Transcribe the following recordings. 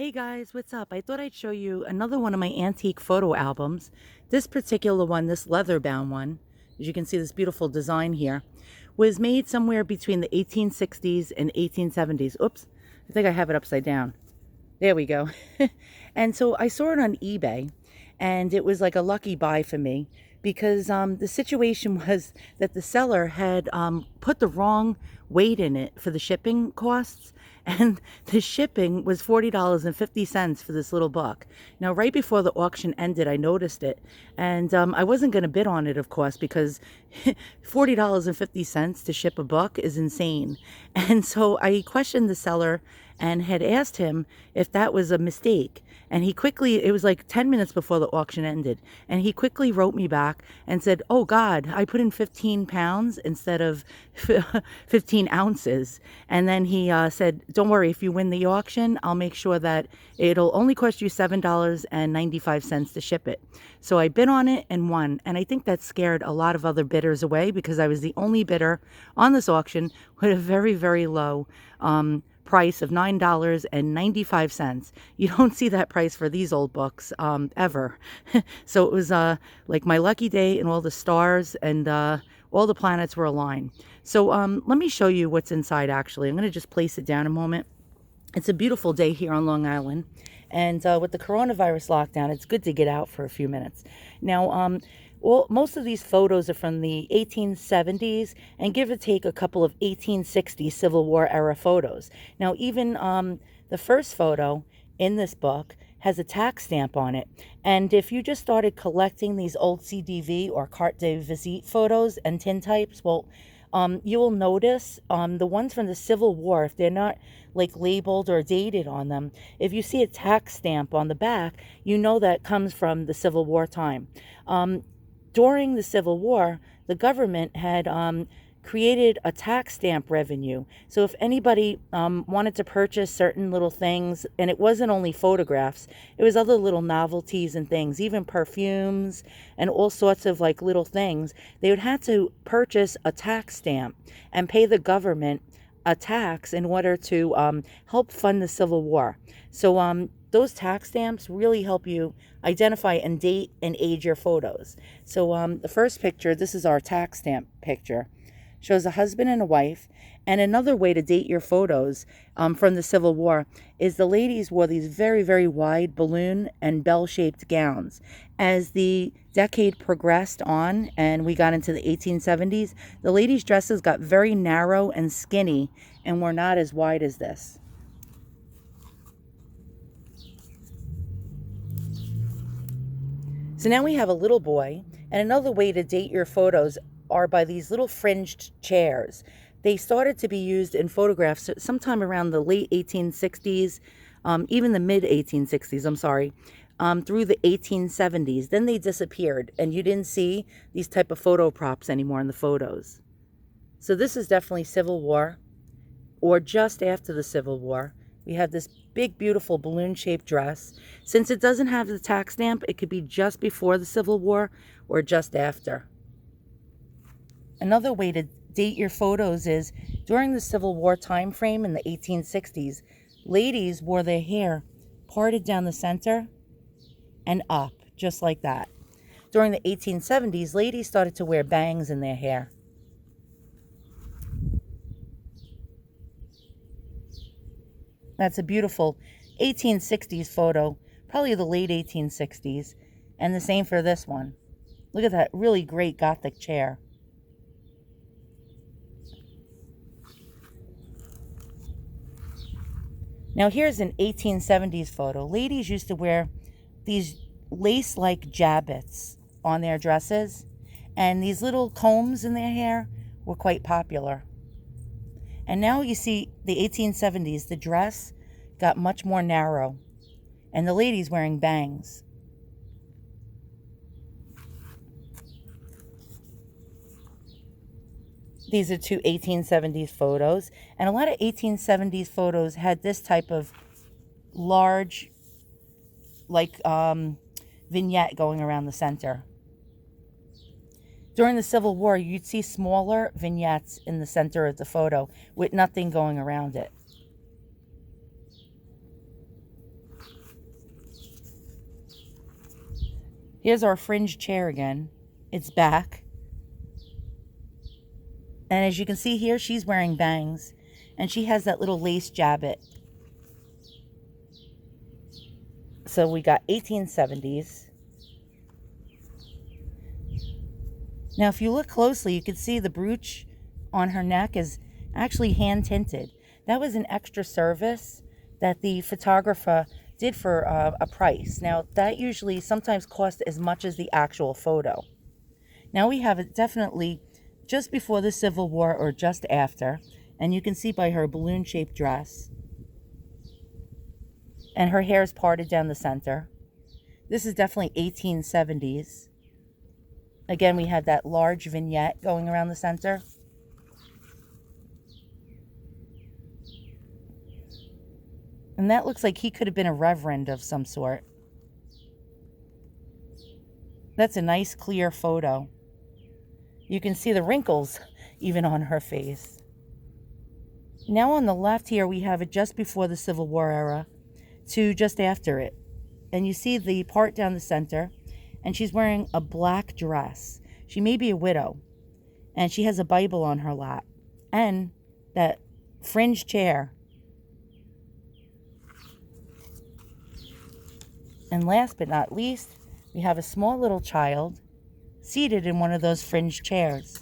Hey guys, what's up? I thought I'd show you another one of my antique photo albums. This particular one, this leather bound one, as you can see this beautiful design here, was made somewhere between the 1860s and 1870s. Oops, I think I have it upside down. There we go. And so I saw it on eBay, and it was like a lucky buy for me because the situation was that the seller had put the wrong weight in it for the shipping costs. And the shipping was $40.50 for this little book. Now, right before the auction ended, I noticed it. And I wasn't going to bid on it, of course, because $40.50 to ship a book is insane. And so I questioned the seller and had asked him if that was a mistake. And he quickly, it was like 10 minutes before the auction ended, and he quickly wrote me back and said, "Oh God, I put in 15 pounds instead of 15 ounces. And then he said, "Don't worry, if you win the auction, I'll make sure that it'll only cost you $7.95 to ship it." So I bid on it and won. And I think that scared a lot of other bidders away because I was the only bidder on this auction with a very, very low price of $9.95. You don't see that price for these old books ever. So it was like my lucky day, and all the stars and all the planets were aligned. So let me show you what's inside actually. I'm going to just place it down a moment. It's a beautiful day here on Long Island. And with the coronavirus lockdown, it's good to get out for a few minutes. Now, most of these photos are from the 1870s and give or take a couple of 1860s Civil War era photos. Now, even the first photo in this book has a tax stamp on it. And if you just started collecting these old CDV or carte de visite photos and tintypes, well, you will notice the ones from the Civil War, if they're not like labeled or dated on them, if you see a tax stamp on the back, you know that comes from the Civil War time. During the Civil War, the government had created a tax stamp revenue. So if anybody wanted to purchase certain little things, and it wasn't only photographs, it was other little novelties and things, even perfumes and all sorts of like little things, they would have to purchase a tax stamp and pay the government a tax in order to help fund the Civil War. So those tax stamps really help you identify and date and age your photos. So the first picture, this is our tax stamp picture, shows a husband and a wife. And another way to date your photos from the Civil War is the ladies wore these very, very wide balloon and bell-shaped gowns. As the decade progressed on and we got into the 1870s, the ladies' dresses got very narrow and skinny and were not as wide as this. So now we have a little boy, and another way to date your photos are by these little fringed chairs. They started to be used in photographs sometime around the late 1860s, even the mid 1860s, I'm sorry, through the 1870s. Then they disappeared, and you didn't see these type of photo props anymore in the photos. So this is definitely Civil War, or just after the Civil War. We have this big, beautiful balloon-shaped dress. Since it doesn't have the tax stamp, it could be just before the Civil War or just after. Another way to date your photos is during the Civil War time frame in the 1860s, ladies wore their hair parted down the center and up, just like that. During the 1870s, ladies started to wear bangs in their hair. That's a beautiful 1860s photo, probably the late 1860s, and the same for this one. Look at that really great Gothic chair. Now here's an 1870s photo. Ladies used to wear these lace-like jabots on their dresses, and these little combs in their hair were quite popular. And now you see the 1870s, the dress got much more narrow, and the ladies wearing bangs. These are two 1870s photos, and a lot of 1870s photos had this type of large, like vignette going around the center. During the Civil War, you'd see smaller vignettes in the center of the photo with nothing going around it. Here's our fringe chair again. It's back. And as you can see here, she's wearing bangs. And she has that little lace jabbet. So we got 1870's. Now, if you look closely, you can see the brooch on her neck is actually hand tinted. That was an extra service that the photographer did for a price. Now, that usually sometimes costs as much as the actual photo. Now we have it definitely just before the Civil War or just after. And you can see by her balloon-shaped dress. And her hair is parted down the center. This is definitely 1870's. Again, we have that large vignette going around the center. And that looks like he could have been a reverend of some sort. That's a nice clear photo. You can see the wrinkles even on her face. Now on the left here, we have it just before the Civil War era to just after it. And you see the part down the center, and she's wearing a black dress. She may be a widow, and she has a Bible on her lap, and that fringe chair. And last but not least, we have a small little child seated in one of those fringe chairs.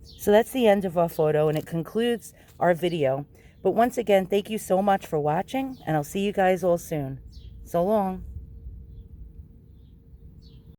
So that's the end of our photo, and it concludes our video. But once again, thank you so much for watching, and I'll see you guys all soon. So long.